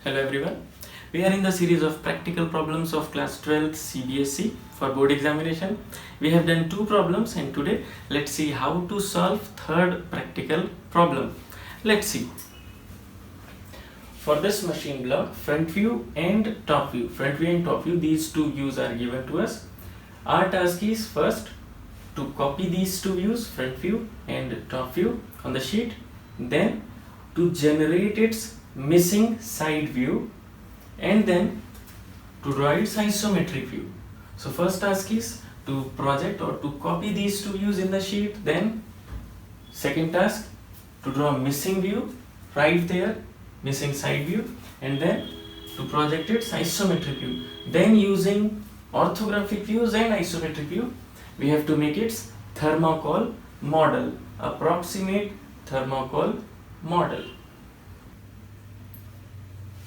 Hello everyone. We are in the series of practical problems of class 12 CBSE for board examination. We have done 2 problems and today let's see how to solve third practical problem. Let's see. For this machine block, front view and top view, these two views are given to us. Our task is first to copy these two views, front view and top view, on the sheet, then to generate its missing side view and then to draw its isometric view. So first task is to project or to copy these two views in the sheet, then second task to draw missing view right there, missing side view, and then to project its isometric view. Then using orthographic views and isometric view, we have to make its thermocol model, approximate thermocol model.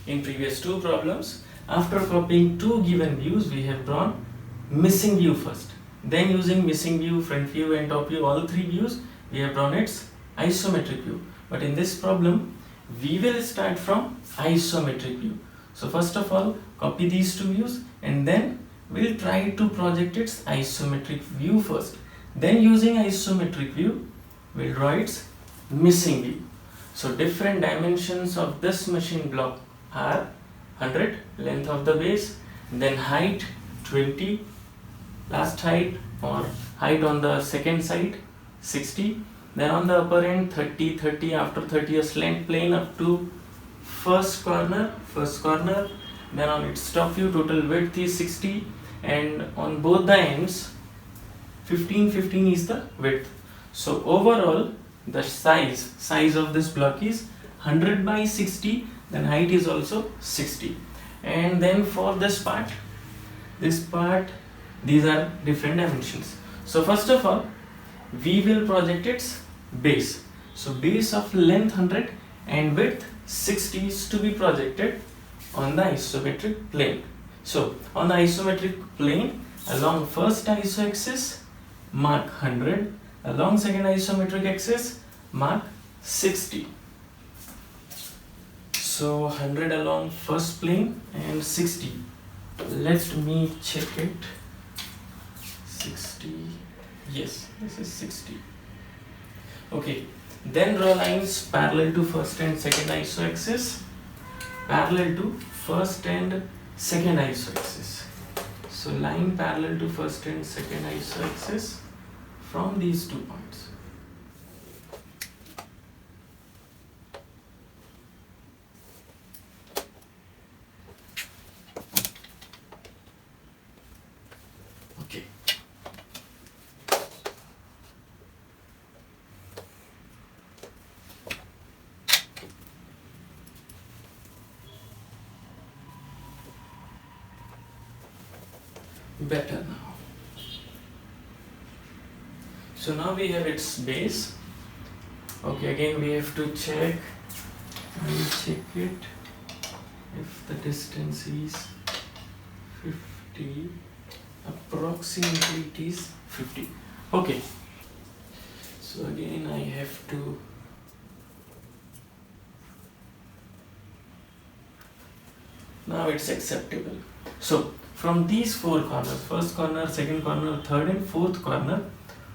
In previous 2 problems, after copying 2 given views, we have drawn missing view first. Then using missing view, front view and top view, all 3 views, we have drawn its isometric view. But in this problem, we will start from isometric view. So first of all, copy these 2 views and then we'll try to project its isometric view first. Then using isometric view, we'll draw its missing view. So different dimensions of this machine block are 100, length of the base, then height 20, last height or height on the second side 60, then on the upper end 30, after 30 a slant plane up to first corner, then on its top view total width is 60 and on both the ends 15 is the width. So overall the size of this block is 100 by 60, then height is also 60. And then for this part, these are different dimensions. So first of all, we will project its base. So base of length 100 and width 60 is to be projected on the isometric plane. So on the isometric plane, along first iso axis mark 100, along second isometric axis mark 60. So 100 along first plane and 60. Let me check it. 60. Yes, this is 60. Okay. Then draw lines parallel to first and second iso axis. Parallel to first and second iso axis. So line parallel to first and second iso axis from these 2 points. Okay. Better now. So now we have its base. Okay, again we have to check it if the distance is 50, approximately it is 50. Okay, so again I have to now it's acceptable. So from these 4 corners, first corner, second corner, third and fourth corner,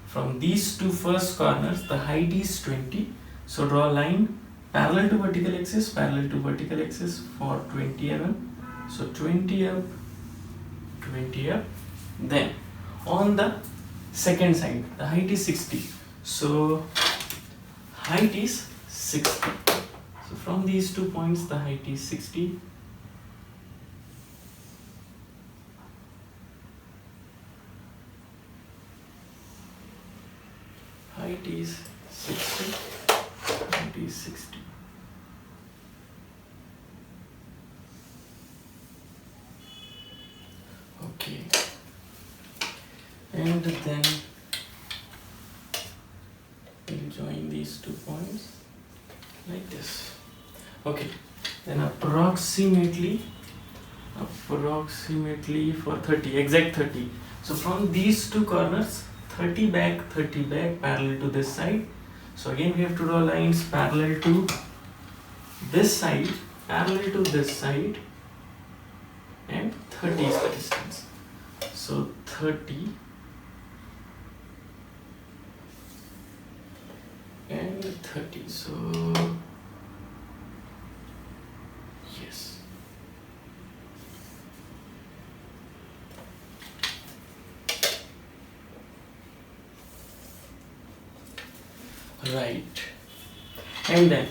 from these 2 first corners the height is 20. So draw a line parallel to vertical axis for 20 mm. So 20 up, then on the second side the height is 60. So height is 60. So from these 2 points the height is 60. Height is 60. Height is 60. Okay. And then we'll join these 2 points like this. Okay. Then approximately for 30, exact 30. So from these 2 corners 30 back parallel to this side. So again we have to draw lines parallel to this side parallel to this side, and 30 is the distance. So 30 and 30. So yes. Right. And then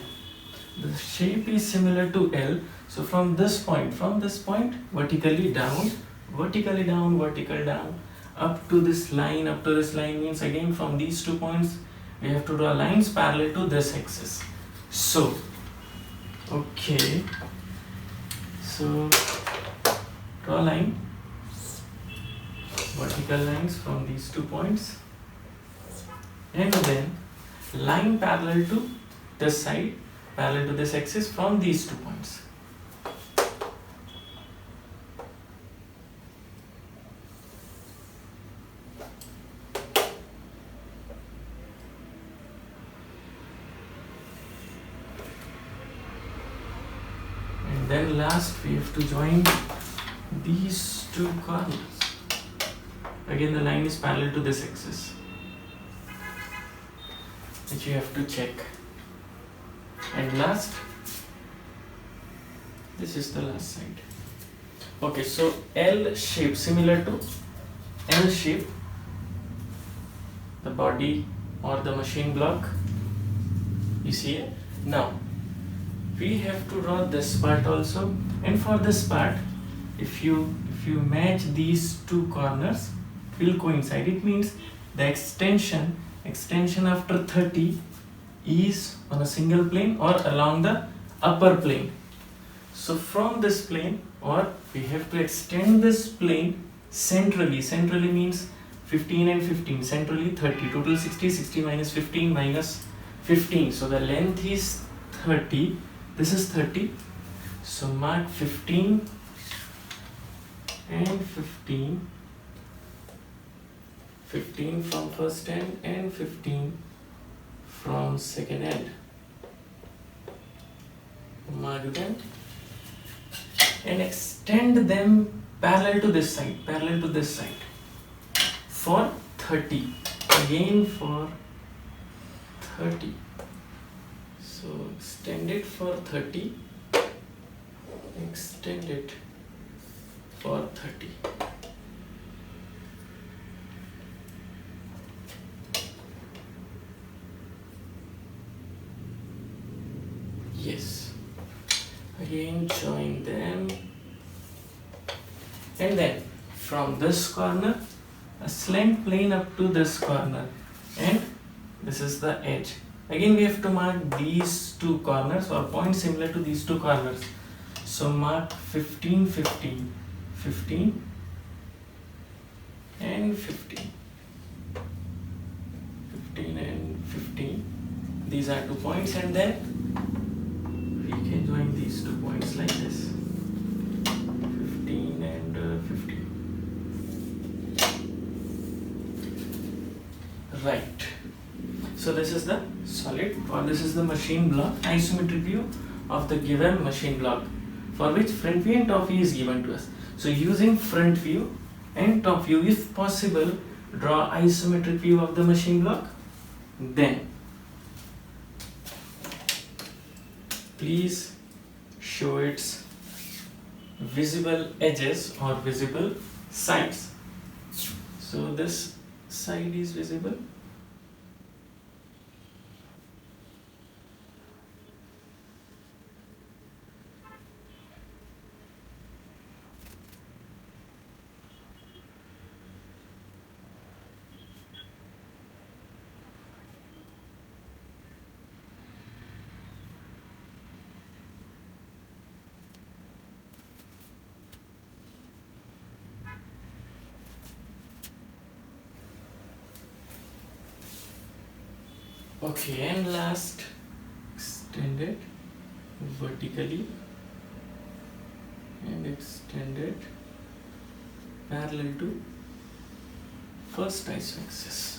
the shape is similar to L. So from this point, vertically down, vertical down, up to this line means again from these 2 points we have to draw lines parallel to this axis. So okay, so draw line, vertical lines from these 2 points, and then line parallel to this side, parallel to this axis from these 2 points. And then last we have to join these 2 corners. Again the line is parallel to this axis, which you have to check. And last, this is the last side. Okay, so L shape, similar to L shape, the body or the machine block, you see it? Now we have to draw this part also, and for this part, if you match these 2 corners, it will coincide. It means the extension after 30 is on a single plane or along the upper plane. So from this plane, or we have to extend this plane centrally. Centrally means 15 and 15, centrally 30, total 60, 60 minus 15 minus 15. So the length is 30, this is 30. So mark 15 and 15, 15 from first end and 15 from second end. Mark them and extend them parallel to this side, for 30, again for 30. So extend it for 30, extend it for 30. Yes, again join them, and then from this corner a slant plane up to this corner, and this is the edge. Again we have to mark these 2 corners or points similar to these 2 corners. So mark 15, 15, 15 and 15, 15 and 15. These are 2 points, and then we can join these 2 points like this, 15 and 15. Right. So this is the solid, or this is the machine block, isometric view of the given machine block, for which front view and top view is given to us. So using front view and top view, if possible, draw isometric view of the machine block. Then please show its visible edges or visible sides. So this side is visible, okay, and last, extend it vertically and extend it parallel to first isoaxis.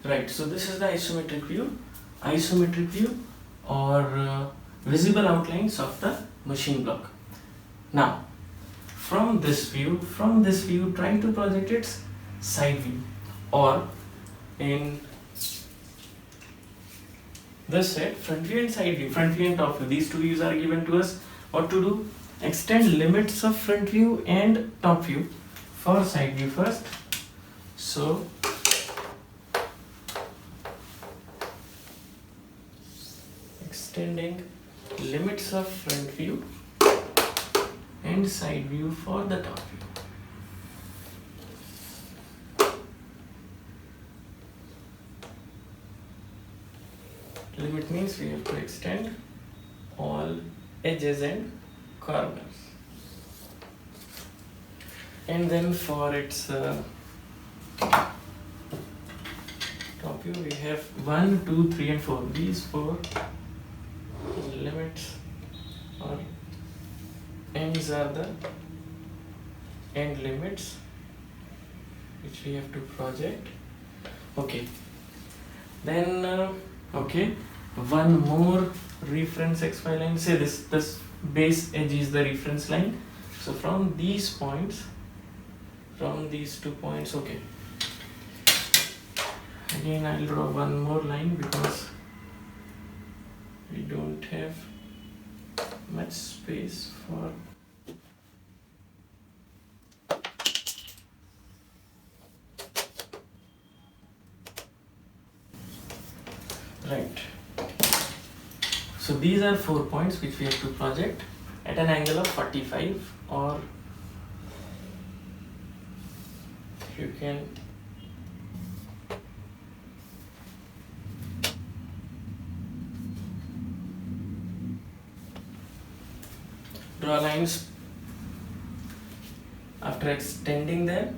Right, so this is the isometric view or visible outlines of the machine block. Now, from this view, try to project its side view, or in this set, front view and side view, front view and top view. These two views are given to us. What to do? Extend limits of front view and top view for side view first. So extending limits of front view and side view for the top view. Limit means we have to extend all edges and corners. And then for its top view, we have 1, 2, 3 and 4. These 4 limits or ends are the end limits which we have to project. Okay. Then one more reference XY line. Say this base edge is the reference line. So from these points, from these 2 points, okay. Again, I'll draw one more line because we don't have much space for right. So these are 4 points which we have to project at an angle of 45, or you can draw lines after extending them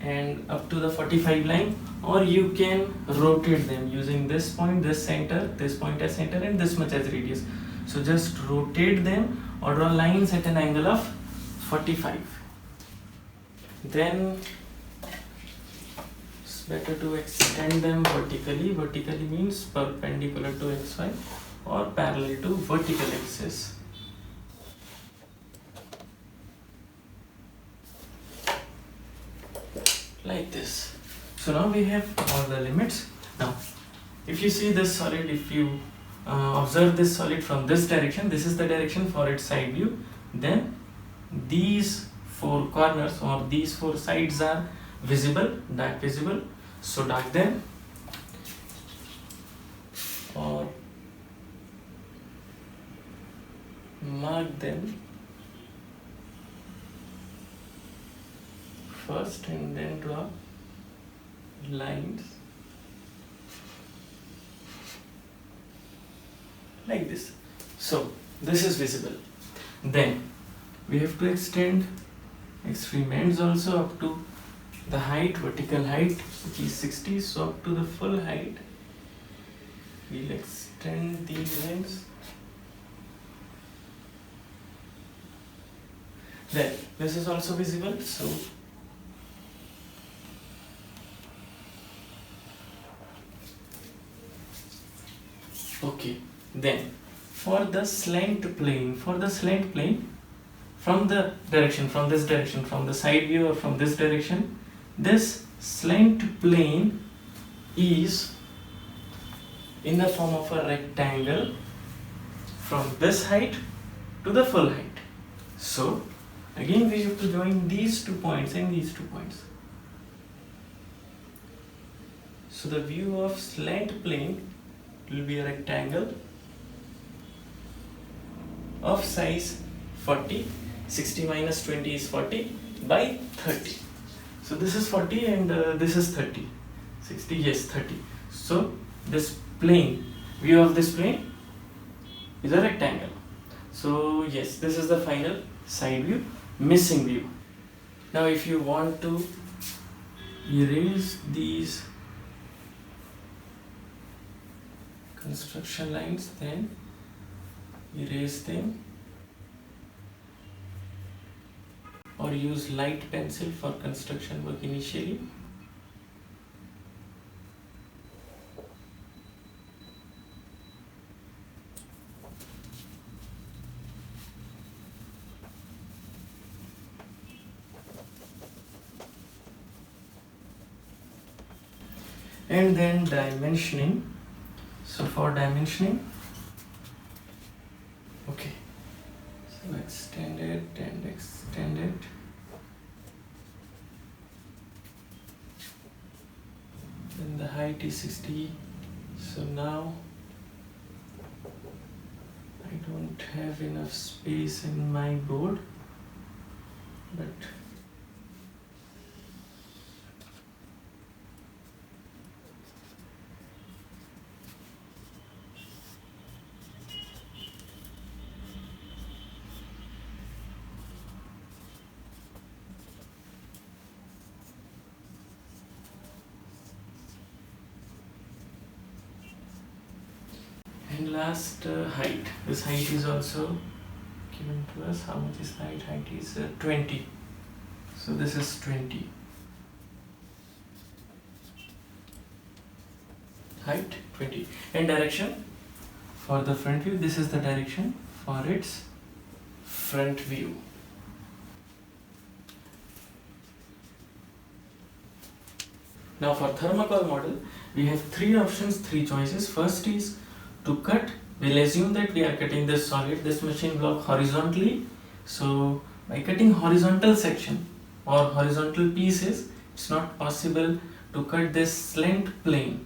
and up to the 45 line, or you can rotate them using this point, this center, this point as center and this much as radius. So just rotate them or draw lines at an angle of 45. Then it's better to extend them vertically. Vertically means perpendicular to XY or parallel to vertical axis. Like this. So now we have all the limits. Now if you see this solid, if you observe this solid from this direction, this is the direction for its side view, then these 4 corners or these 4 sides are visible, dark visible. So dark them or mark them first and then draw lines like this. So this is visible. Then we have to extend extreme ends also up to the height, vertical height, which is 60. So up to the full height we'll extend these ends. Then this is also visible, so okay. Then for the slant plane, from the direction, from this direction, from the side view or from this direction, this slant plane is in the form of a rectangle from this height to the full height. So again we have to join these 2 points and these 2 points. So the view of slant plane will be a rectangle of size 40. 60 minus 20 is 40 by 30. So this is 40 and this is 30. 60, yes, 30. So this plane, view of this plane is a rectangle. So yes, this is the final side view, missing view. Now if you want to erase these construction lines, then erase them or use light pencil for construction work initially. And then dimensioning. So for dimensioning, okay, so extend it and extend it. Then the height is 60. So now I don't have enough space in my board, but and last height. This height is also given to us. How much is height? Height is 20. So this is 20. Height 20. And direction for the front view. This is the direction for its front view. Now for thermocol model, we have three options, three choices. First is to cut. We'll assume that we are cutting this solid, this machine block horizontally. So by cutting horizontal section or horizontal pieces, it's not possible to cut this slant plane.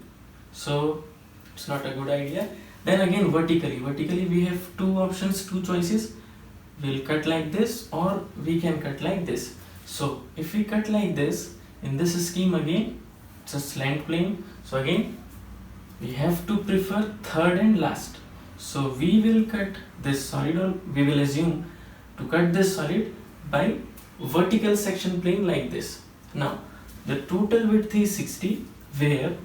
So it's not a good idea. Then again vertically. Vertically we have two options, two choices. We'll cut like this or we can cut like this. So if we cut like this, in this scheme again, it's a slant plane. So again, we have to prefer third and last. So we will cut this solid, or we will assume to cut this solid by vertical section plane like this. Now the total width is 60, where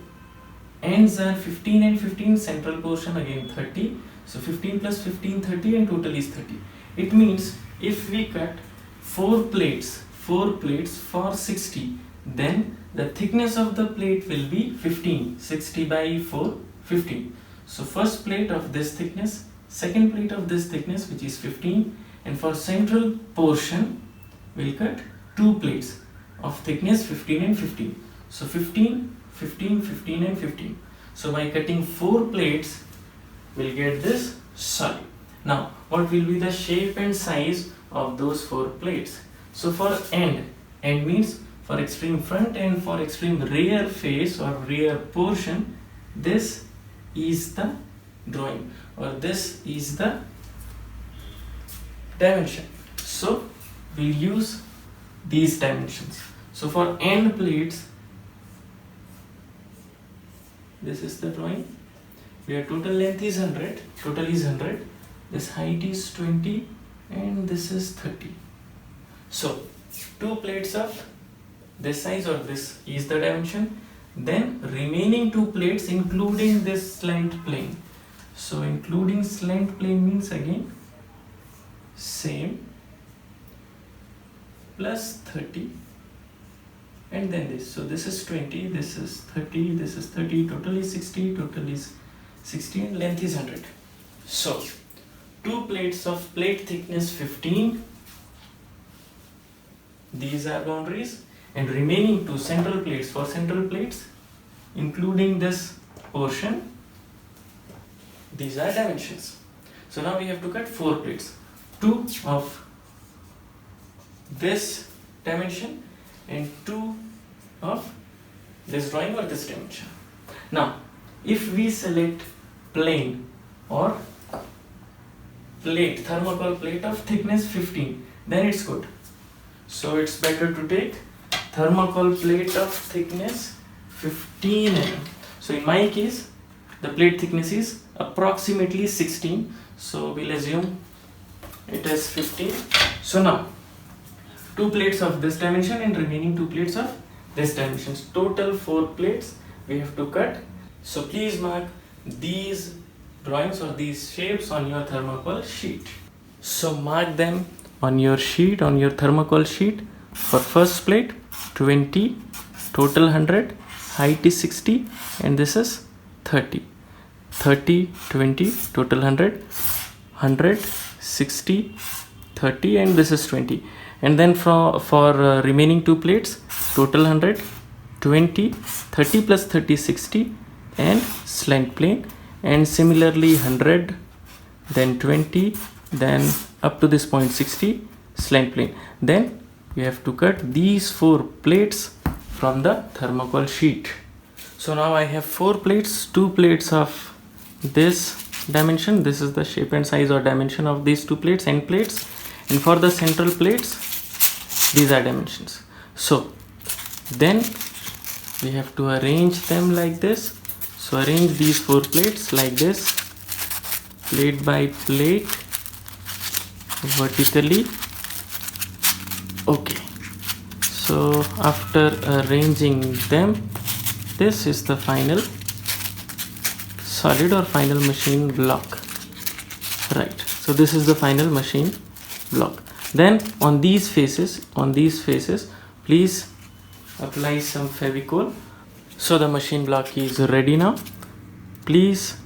ends are 15 and 15, central portion again 30. So 15 plus 15, 30, and total is 30. It means if we cut 4 plates for 60, then the thickness of the plate will be 15. 60 by 4, 15. So first plate of this thickness, second plate of this thickness, which is 15, and for central portion we'll cut 2 plates of thickness 15 and 15. So 15, 15, 15 and 15. So by cutting 4 plates we'll get this solid. Now what will be the shape and size of those 4 plates? So for end means for extreme front and for extreme rear face or rear portion, this is the drawing, or this is the dimension. So we'll use these dimensions. So for end plates, this is the drawing where total length is 100, total is 100, this height is 20, and this is 30. So 2 plates of this size, or this is the dimension. Then remaining 2 plates including this slant plane. So including slant plane means again same, plus 30, and then this. So this is 20, this is 30, this is 30, total is 60, total is 60, and length is 100. So 2 plates of plate thickness 15, these are boundaries, and remaining 2 central plates, for central plates including this portion, these are dimensions. So now we have to cut 4 plates, 2 of this dimension and 2 of this drawing or this dimension. Now if we select plane or plate, thermocol plate of thickness 15, then it's good. So it's better to take thermocol plate of thickness 15 mm. So in my case the plate thickness is approximately 16, so we'll assume it is 15. So now 2 plates of this dimension and remaining 2 plates of this dimension. Total 4 plates we have to cut. So please mark these drawings or these shapes on your thermocol sheet. So mark them on your sheet, on your thermocol sheet. For first plate 20, total 100, height is 60, and this is 30. 30, 20, total 100, 100, 60, 30, and this is 20. And then for remaining 2 plates, total 100, 20, 30 plus 30, 60, and slant plane, and similarly 100, then 20, then up to this point 60, slant plane. Then we have to cut these 4 plates from the thermocol sheet. So now I have 4 plates, 2 plates of this dimension, this is the shape and size or dimension of these 2 plates, end plates, and for the central plates these are dimensions. So then we have to arrange them like this. So arrange these 4 plates like this, plate by plate, vertically. Okay, so after arranging them, this is the final solid or final machine block, right? So this is the final machine block. Then on these faces, please apply some Fevicol. So the machine block is ready now. Please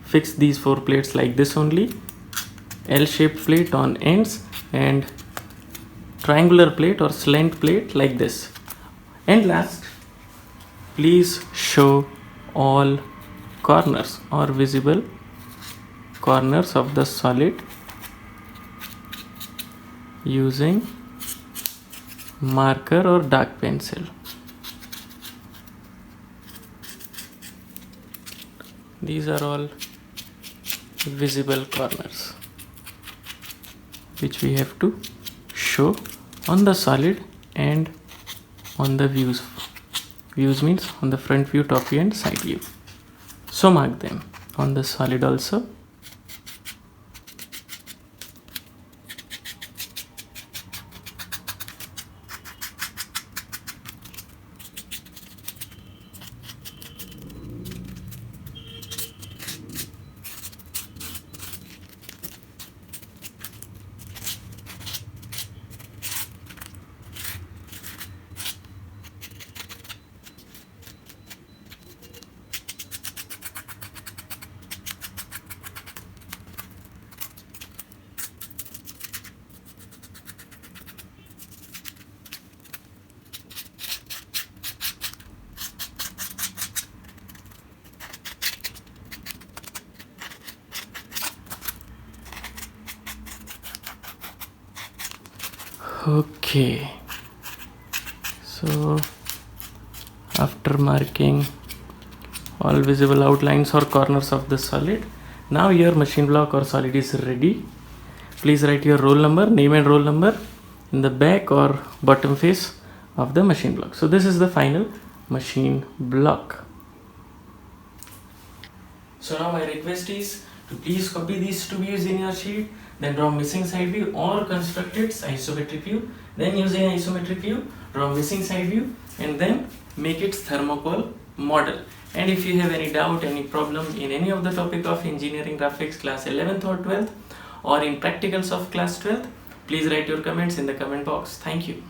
fix these 4 plates like this only, L-shaped plate on ends and triangular plate or slant plate like this. And last, please show all corners or visible corners of the solid using marker or dark pencil. These are all visible corners which we have to show on the solid and on the views. Views means on the front view, top view and side view. So mark them on the solid also. Okay, so after marking all visible outlines or corners of the solid, now your machine block or solid is ready. Please write your roll number, name and roll number in the back or bottom face of the machine block. So this is the final machine block. So now my request is to please copy these 2 views in your sheet, then draw missing side view or construct its isometric view, then using isometric view draw missing side view and then make its thermocol model. And if you have any doubt, any problem in any of the topic of engineering graphics class 11th or 12th or in practicals of class 12th, please write your comments in the comment box. Thank you.